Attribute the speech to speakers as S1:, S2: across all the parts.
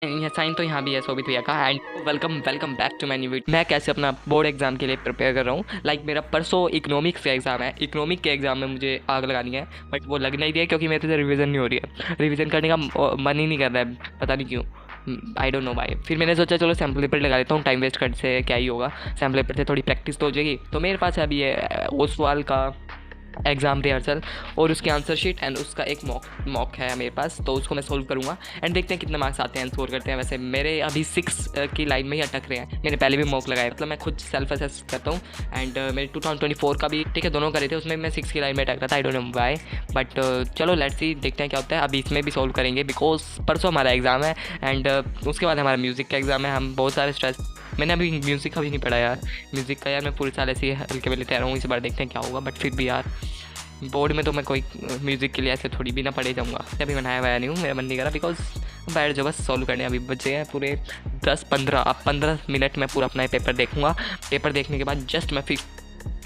S1: Sign तो यहाँ भी है शोभित भैया का। And welcome welcome back to my new video. मैं कैसे अपना बोर्ड एग्जाम के लिए प्रिपेयर कर रहा हूँ। मेरा परसों इकोनॉमिक्स का एग्जाम है। इकोनॉमिक के एग्जाम में मुझे आग लगानी है, बट वो लग नहीं रही है क्योंकि मेरे से रिवीजन नहीं हो रही है। रिवीजन करने का मन ही नहीं कर रहा है, पता नहीं क्यों, आई डोंट नो भाई। फिर मैंने सोचा चलो सैम्पल पेपर लगा लेता हूँ, टाइम वेस्ट करने से क्या ही होगा। सैम्पल पेपर से थोड़ी प्रैक्टिस तो हो जाएगी। तो मेरे पास अभी है ओसवाल का एग्ज़ाम रिहर्सल और उसकी आंसर शीट एंड उसका एक मॉक है मेरे पास, तो उसको मैं सोल्व करूँगा एंड देखते हैं कितने मार्क्स आते हैं, स्कोर करते हैं। वैसे मेरे अभी 6 की लाइन में ही अटक रहे हैं। मैंने पहले भी मॉक लगाया, मतलब मैं खुद सेल्फ असेस करता हूँ। एंड मेरे 2024 का भी ठीक है, दोनों करे थे, उसमें मैं 6 की लाइन में अटक रहा था। I don't know why, but चलो लेट्स सी, देखते हैं क्या होता है। अभी इसमें भी सोल्व करेंगे बिकॉज परसों हमारा एग्ज़ाम है एंड उसके बाद हमारा म्यूज़िक का एग्ज़ाम है। हम बहुत सारे स्ट्रेस, मैंने अभी म्यूज़िक का भी नहीं पढ़ा यार। म्यूज़िक का यार मैं पूरे साल ऐसे ही हल्के में लेते आ रहा हूँ, इस बार देखते हैं क्या होगा। बट फिर भी यार बोर्ड में तो मैं कोई म्यूज़िक के लिए ऐसे थोड़ी भी ना पढ़े जाऊँगा। अभी बनाया हुआ नहीं हूँ, मेरा मन नहीं करा बिकॉज बैठ जो बस सॉल्व करने। अभी बचे हैं पूरे 15 मिनट में पूरा अपना पेपर देखूँगा। पेपर देखने के बाद जस्ट मैं फिर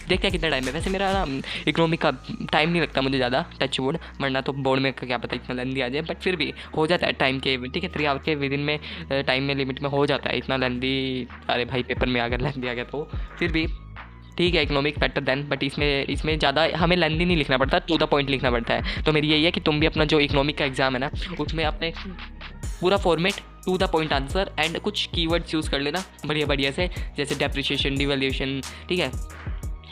S1: देखते हैं कितना टाइम है। वैसे मेरा ना इकोनॉमिक का टाइम नहीं लगता मुझे ज़्यादा, टच वुड, वरना तो बोर्ड में क्या पता इतना लेंदी आ जाए। बट फिर भी हो जाता है टाइम के, ठीक है, 3 आवर के विदिन में टाइम में लिमिट में हो जाता है इतना लेंदी। अरे भाई पेपर में अगर लेंदी आ गया तो फिर भी ठीक है, इकोनॉमिक बेटर देन। बट इसमें ज़्यादा हमें लेंदी नहीं लिखना पड़ता, टू द पॉइंट लिखना पड़ता है। तो मेरी यही है कि तुम भी अपना जो इकोनॉमिक का एग्ज़ाम है ना, उसमें अपने पूरा format, to the point answer and कुछ कीवर्ड्स यूज़ कर लेना बढ़िया बढ़िया से, जैसे डेप्रिशिएशन, डिवैल्यूएशन, ठीक है,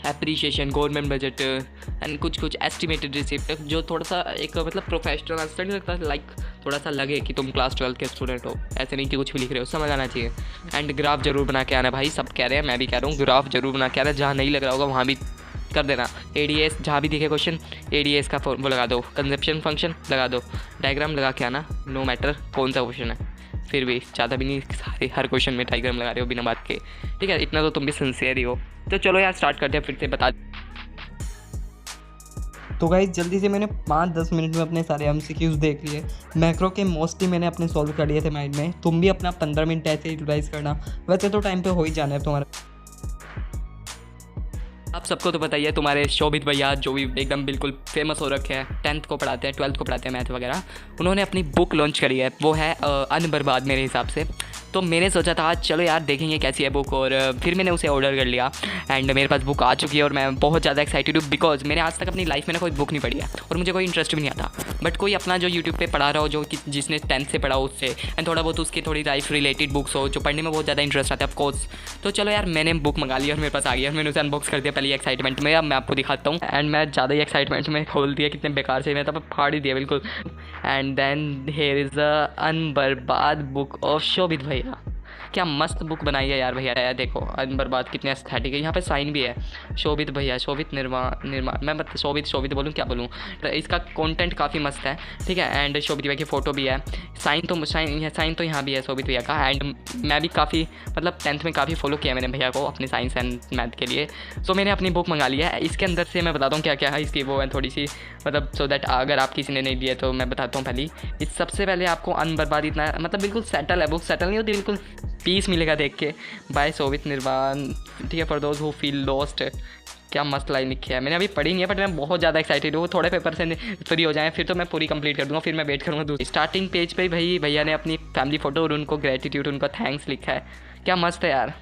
S1: एप्रिशिएशन, गवर्नमेंट बजट एंड कुछ एस्टिमेटेड रिसिप्ट, जो थोड़ा सा एक मतलब प्रोफेशनल आंसर नहीं लगता, लाइक थोड़ा सा लगे कि तुम क्लास 12 के स्टूडेंट हो, ऐसे नहीं कि कुछ भी लिख रहे हो, समझ आना चाहिए। एंड ग्राफ जरूर बना के आना भाई, सब कह रहे हैं, मैं भी कह रहा हूँ, ग्राफ जरूर बना के आना। जहाँ नहीं लग रहा होगा वहाँ भी कर देना। एडीएस जहाँ भी दिखे क्वेश्चन, एडीएस का वो लगा दो, कंजप्शन फंक्शन लगा दो, डायग्राम लगा के आना, नो मैटर कौन सा क्वेश्चन है। फिर भी ज़्यादा भी नहीं, सारे हर क्वेश्चन में डायग्राम लगा रहे हो बिना बात के, ठीक है, इतना तो तुम भी सिंसियर ही हो। तो चलो यार स्टार्ट करते हैं, फिर से बता।
S2: तो गाइज जल्दी से मैंने 5-10 मिनट में अपने सारे एमसीक्यूज देख लिए। मैक्रो के मोस्टली मैंने अपने सॉल्व कर लिए थे माइंड में। तुम भी अपना 15 मिनट ऐसे ही यूटिलाइज करना, वैसे तो टाइम पे हो ही जाना है तुम्हारा।
S1: आप सबको तो पता ही है, तुम्हारे शोभित भैया जो भी एकदम बिल्कुल फेमस हो रखे हैं, 10th को पढ़ाते हैं, 12th को पढ़ाते हैं मैथ वगैरह, उन्होंने अपनी बुक लॉन्च करी है, वो है अन्न बर्बाद मेरे हिसाब से। तो मैंने सोचा था चलो यार देखेंगे कैसी है बुक, और फिर मैंने उसे ऑर्डर कर लिया एंड मेरे पास बुक आ चुकी है और मैं बहुत ज़्यादा एक्साइटेड हूँ बिकॉज मैंने आज तक अपनी लाइफ में ना कोई बुक नहीं पढ़ी है और मुझे कोई इंटरेस्ट भी नहीं आता। बट कोई अपना जो यूट्यूब पे पढ़ा रहा हो, जो कि जिसने 10th से पढ़ा हो उससे, एंड थोड़ा बहुत उसकी थोड़ी लाइफ रिलेटेड बुक्स हो जो पढ़ने में बहुत ज़्यादा इंटरेस्ट आता है ऑफकोर्स। तो चलो यार मैंने बुक मंगा ली और मेरे पास आ गया और मैंने उसे अनबॉक्स कर दिया पहले एक्साइटमेंट में। अब मैं आपको दिखाता हूँ एंड मैं ज़्यादा ही एक्साइटमेंट में खोल दिया, कितने बेकार से, मैं तब फाड़ ही दिया बिल्कुल। And then here is a an बर्बाद बुक ऑफ शोभित भैया। क्या मस्त बुक बनाई है यार भैया, देखो अन बर्बाद कितने एस्थेटिक है, यहाँ पे साइन भी है शोभित भैया, शोभित निर्माण, मैं मतलब शोभित बोलूँ क्या बोलूँ, इसका कंटेंट काफ़ी मस्त है, ठीक है। एंड शोभित भैया की फ़ोटो भी है, साइन तो यहाँ भी है शोभित भैया का। एंड मैं भी काफ़ी मतलब 10th में काफ़ी फॉलो किया मैंने भैया को अपने साइंस एंड मैथ के लिए। सो मैंने अपनी बुक मंगा लिया है। इसके अंदर से मैं बताता हूँ क्या क्या है इसकी, वो है थोड़ी सी मतलब, सो दैट अगर आप किसी ने नहीं लिया तो मैं बताता हूँ। पहले इस सबसे पहले आपको अन बर्बाद इतना मतलब बिल्कुल सेटल है बुक, सेटल नहीं होती, बिल्कुल पीस मिलेगा देख के, बाय शोभित निर्वाण, ठीक है, for those who feel lost. क्या मस्त लाइन लिखी है, मैंने अभी पढ़ी नहीं है बट मैं बहुत ज़्यादा एक्साइटेड हूँ। थोड़े पेपर से फ्री हो जाएँ फिर तो मैं पूरी कंप्लीट कर दूँगा, फिर मैं वेट करूँगा। दूसरी स्टार्टिंग पेज पे भाई भैया ने अपनी फैमिली फ़ोटो और उनको ग्रेटिट्यूड, उनको थैंक्स लिखा है। क्या मस्त है यार,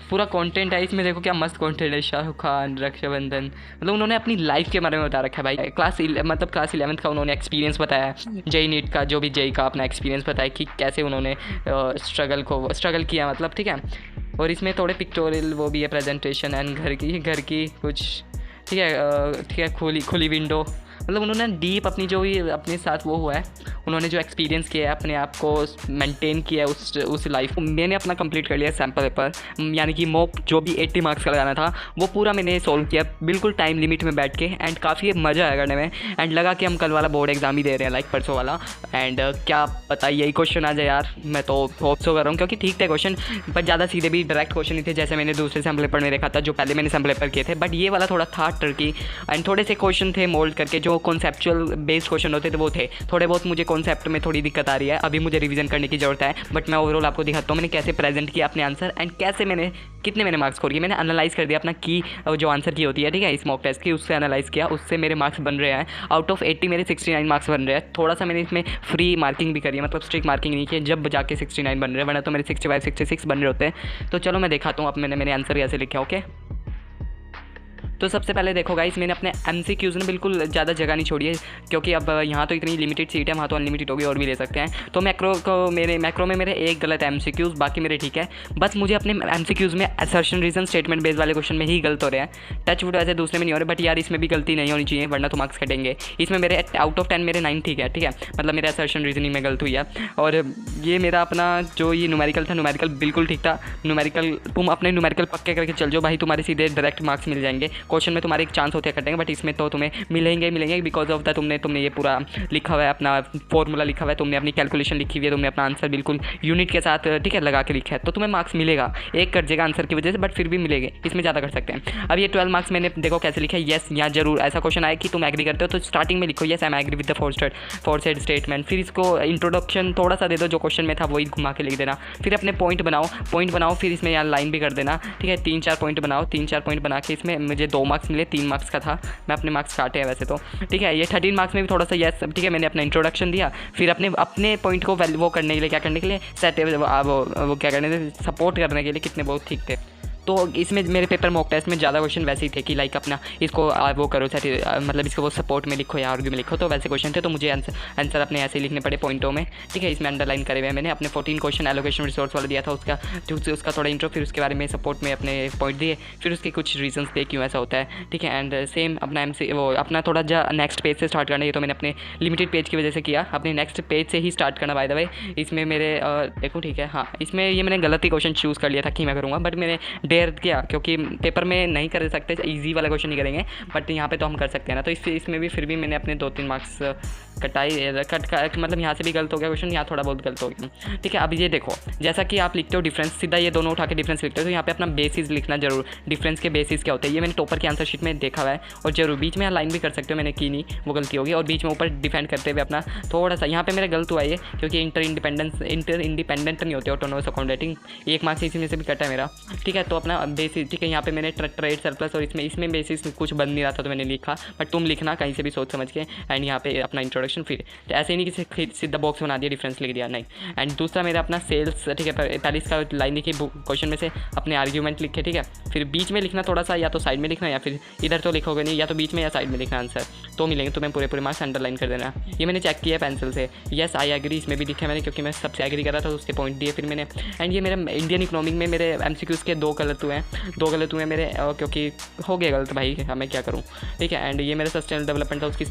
S1: पूरा कंटेंट है इसमें, देखो क्या मस्त कंटेंट है। शाहरुख खान, रक्षाबंधन, मतलब उन्होंने अपनी लाइफ के बारे में बता रखा है भाई। क्लास 11th का उन्होंने एक्सपीरियंस बताया, जेई नीट का जो भी जेई का अपना एक्सपीरियंस बताया कि कैसे उन्होंने स्ट्रगल किया, मतलब ठीक है। और इसमें थोड़े पिक्टोरियल वो भी है, प्रेजेंटेशन एंड घर की कुछ, ठीक है, खुली विंडो, मतलब उन्होंने डीप अपनी जो भी अपने साथ वो हुआ है, उन्होंने जो एक्सपीरियंस किया है, अपने आप को मेंटेन किया है उस लाइफ को। मैंने अपना कंप्लीट कर लिया सैम्पल पेपर, यानी कि मॉक जो भी 80 मार्क्स का लगाना था वो पूरा मैंने सोल्व किया बिल्कुल टाइम लिमिट में बैठ के। एंड काफ़ी मज़ा आया करने में एंड लगा कि हम कल वाला बोर्ड एग्जाम ही दे रहे हैं, लाइक परसों वाला। एंड क्या पता यही क्वेश्चन आ जाए यार, मैं तो होप सो कर रहा हूँ क्योंकि ठीक थे क्वेश्चन, बट ज़्यादा सीधे भी डायरेक्ट क्वेश्चन नहीं थे जैसे मैंने दूसरे सैम्पल पेपर में देखा था, जो पहले मैंने सैम्पल पेपर किए थे। बट ये वाला थोड़ा था ट्रिकी एंड थोड़े से क्वेश्चन थे मोल्ड करके जो जो कॉन्सेप्चुअल बेस्ड क्वेश्चन होते थे वो थे। थोड़े बहुत मुझे कॉन्सेप्ट में थोड़ी दिक्कत आ रही है, अभी मुझे रिवीजन करने की जरूरत है, बट मैं ओवरऑल आपको दिखाता हूँ मैंने कैसे प्रेजेंट किया अपने आंसर एंड कैसे मैंने कितने मैंने मार्क्स स्कोर किए। मैंने एनालाइज कर दिया अपना की जो आंसर की होती है, ठीक है, इस मॉक टेस्ट की, उससे एनालाइज किया, उससे मेरे मार्क्स बन रहे हैं। आउट ऑफ 80 मेरे 69 मार्क्स बन रहे हैं। थोड़ा सा मैंने इसमें फ्री मार्किंग भी करी है, मतलब स्ट्रिक्ट मार्किंग नहीं की, जब जाके 69 बन रहे हैं, वरना तो मेरे 65 66 बन रहे होते हैं। तो चलो मैं दिखाता हूँ अब मैंने मेरे आंसर कैसे लिखे। ओके, तो सबसे पहले देखो गाइस, मैंने अपने MCQs ने बिल्कुल ज़्यादा जगह नहीं छोड़ी है, क्योंकि अब यहाँ तो इतनी लिमिटेड सीट है, वहाँ तो अनलिमिटेड होगी और भी ले सकते हैं। तो मैक्रो में मेरे एक गलत है MCQs, बाकी मेरे ठीक है। बस मुझे अपने MCQs में असर्शन रीजन स्टेटमेंट बेस्ड वाले क्वेश्चन में ही गलत हो रहे हैं। टच वुड ऐसे दूसरे में नहीं हो रहे, बट यार इसमें भी गलती नहीं होनी चाहिए, वरना तो मार्क्स कटेंगे। इसमें मेरे आउट ऑफ 10 मेरे 9 ठीक है, ठीक है, मतलब मेरे असर्शन रीजनिंग में गलत हुई है। और ये मेरा अपना जो ये न्यूमेरिकल था, न्यूमेरिकल बिल्कुल ठीक था। न्यूमेरिकल तुम अपने न्यूमेरिकल पक्के करके चल जाओ भाई, तुम्हारे सीधे डायरेक्ट मार्क्स मिल जाएंगे। क्वेश्चन में तुम्हारे एक चांस होते हैं कटेंगे, बट इसमें तो तुम्हें मिलेंगे बिकॉज ऑफ द तुमने ये पूरा लिखा हुआ है, अपना फॉर्मूला लिखा हुआ है, तुमने अपनी कैलकुलेशन लिखी हुई है, तुमने अपना आंसर बिल्कुल यूनिट के साथ, ठीक है, लगा के लिखा है, तो तुम्हें मार्क्स मिलेगा। एक कट जाएगा आंसर की वजह से, बट फिर भी मिलेंगे, इसमें ज़्यादा कर सकते हैं। अब ये 12 मार्क्स मैंने देखो कैसे लिखा है। येस, यहाँ जरूर ऐसा क्वेश्चन आया कि तुम एग्री करते हो, तो स्टार्टिंग में लिखो yes I am agree with the aforesaid statement, फिर इसको इंट्रोडक्शन थोड़ा सा दे दो, जो क्वेश्चन में था वही घुमा के लिख देना, फिर अपने पॉइंट बनाओ, फिर इसमें यहाँ लाइन भी कर देना, ठीक है, 3-4 पॉइंट बनाओ, 3-4 पॉइंट बना के इसमें मुझे 2 मार्क्स मिले, 3 मार्क्स का था, मैं अपने मार्क्स काटे हैं वैसे तो, ठीक है। ये 13 मार्क्स में भी थोड़ा सा येस, ठीक है, मैंने अपना इंट्रोडक्शन दिया, फिर अपने पॉइंट को वो करने के लिए, क्या करने के लिए, सेट वो क्या करने के सपोर्ट करने के लिए कितने बहुत ठीक थे। तो इसमें मेरे पेपर मॉक टेस्ट में ज़्यादा क्वेश्चन वैसे ही थे कि लाइक अपना इसको वो करो, मतलब इसको वो सपोर्ट में लिखो या आर्ग्यू में लिखो, तो वैसे क्वेश्चन थे। तो मुझे आंसर अपने ऐसे ही लिखने पड़े पॉइंटों में, ठीक है। इसमें अंडरलाइन करे हुए मैंने अपने 14 क्वेश्चन एलोकेशन रिसोर्स वाला दिया था, उसका थोड़ा इंट्रो, फिर उसके बारे में सपोर्ट में अपने पॉइंट दिए, फिर उसके कुछ रीजंस दिए क्यों ऐसा होता है, ठीक है। एंड सेम अपना अपना थोड़ा जा नेक्स्ट पेज से स्टार्ट करना है, ये तो मैंने अपने लिमिटेड पेज की वजह से किया, अपने नेक्स्ट पेज से ही स्टार्ट करना। बाय द वे इसमें मेरे देखो, ठीक है, हाँ, इसमें ये मैंने गलत ही क्वेश्चन चूज़ कर लिया था कि मैं करूँगा, बट मैंने डेयर किया, क्योंकि पेपर में नहीं कर सकते, इजी वाला क्वेश्चन नहीं करेंगे, बट यहाँ पे तो हम कर सकते हैं ना। तो इसमें भी फिर भी मैंने अपने 2-3 मार्क्स मतलब यहाँ से भी गलत हो गया क्वेश्चन, यहाँ थोड़ा बहुत गलत हो गया, ठीक है। अब ये देखो, जैसा कि आप लिखते हो डिफरेंस, सीधा ये दोनों उठा के डिफरेंस लिखते हो, तो यहाँ पे अपना बेसिस लिखना जरूर, डिफरेंस के बेसिस क्या होते हैं, ये मैंने टॉपर के आंसर शीट में देखा हुआ है। और जरूर बीच में लाइन भी कर सकते हो, मैंने की नहीं, वो गलती होगी। और बीच में ऊपर डिफेंड करते हुए अपना थोड़ा सा, यहाँ पे मेरा गलत हुआ है, क्योंकि इंटर इंडिपेंडेंट नहीं होते ऑटोनोमस अकाउंटिंग, 1 मार्क्स इसी में से भी कटा है मेरा, ठीक है। तो अपना बेसिस, ठीक है, यहाँ पे मैंने ट्रेड सरप्लस, और इसमें बेसिस कुछ बन नहीं रहा था तो मैंने लिखा, बट तुम लिखना कहीं से भी सोच समझ के। एंड यहाँ पे अपना इंट्रोडक्शन, फिर तो ऐसे ही नहीं कि सीधा बॉक्स बना दिया, डिफरेंस लिख दिया, नहीं। एंड दूसरा मेरा अपना सेल्स, ठीक है, पहले इसका लाइन लिखी क्वेश्चन में से, अपने आर्ग्यूमेंट लिखे, ठीक है। फिर बीच में लिखना थोड़ा सा, या तो साइड में लिखना, या फिर इधर तो लिखोगे नहीं, या तो बीच में या साइड में लिखना आंसर, तो मिलेंगे तुम्हें पूरे मार्क्स, अंडरलाइन कर देना। ये मैंने चेक किया पेंसिल से, येस आई एग्री, इसमें भी लिखा मैंने, क्योंकि मैं सबसे एग्री कर रहा था, उसके पॉइंट दिए फिर मैंने। एंड ये मेरा इंडियन इकोनॉमिक में मेरे MCQs के 2 गलत हुए मेरे, क्योंकि हो गया गलत भाई, मैं क्या करूँ, ठीक है। एंड ये मेरा सस्टेनेबल डेवलपमेंट था, उसकी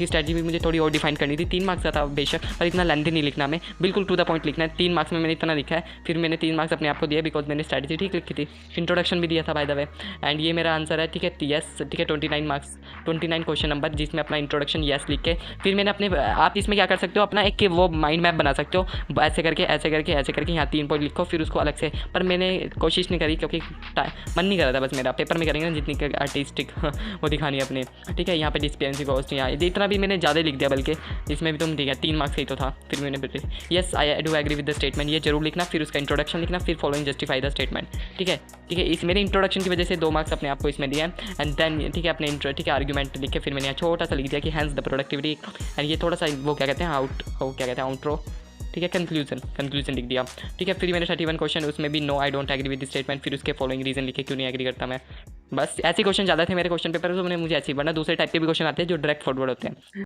S1: स्ट्रैटेजी भी मुझे थोड़ी और डिफाइन करनी थी। 3 मार्क्स का था बेशक, पर इतना लेंथी नहीं लिखना, हमें बिल्कुल टू द पॉइंट लिखना है। 3 मार्क्स में मैंने इतना लिखा है, फिर मैंने 3 मार्क्स अपने आप को दिए, बिकॉज मैंने स्ट्रैटेजी ठीक लिखी थी, इंट्रोडक्शन भी दिया था बाय द वे। एंड ये मेरा आंसर है, ठीक है, यस, ठीक है, 29 मार्क्स, 29 क्वेश्चन नंबर, जिसमें अपना इंट्रोडक्शन यस लिख के, फिर मैंने अपने, आप इसमें क्या कर सकते हो, अपना एक वो माइंड मैप बना सकते हो, ऐसे करके यहाँ 3 पॉइंट लिखो, फिर उसको अलग से, पर मैंने कोशिश नहीं करी, क्योंकि मन नहीं कर रहा था। बस मेरा पेपर में करेंगे ना जितनी आर्टिस्टिक वो दिखानी है अपने, ठीक है। यहाँ पे डिस्पेंसी कॉस्ट, यहाँ इतना भी मैंने ज़्यादा लिख दिया, बल्कि इसमें भी तुम, ठीक है, 3 मार्क्स ही तो था। फिर मैंने yes I do agree with the statement, ये जरूर लिखना, फिर उसका इंट्रोडक्शन लिखना, फिर फॉलोइंग जस्टिफाई द स्टेटमेंट, ठीक है। इस मेरे इंट्रोडक्शन की वजह से 2 मार्क्स अपने आप को इसमें दिया। एंड देन, ठीक है, अपने ठीक है, आर्ग्यूमेंट लिख के फिर मैंने यहाँ छोटा सा लिख दिया कि हैंस द प्रोडक्टिविटी, एंड ये थोड़ा सा वो क्या कहते हैं आउट्रो, ठीक है, कंक्लूजन लिख दिया, ठीक है। फिर मैंने 31 क्वेश्चन, उसमें भी no I don't agree with the statement, फिर उसके फॉलोइंग रीजन लिखे क्यों नहीं एग्री करता मैं। बस ऐसे क्वेश्चन ज़्यादा थे मेरे क्वेश्चन पेपर में, तो मैंने मुझे ऐसे ही, वरना दूसरे टाइप के भी क्वेश्चन आते हैं जो डायरेक्ट फॉरवर्ड होते हैं।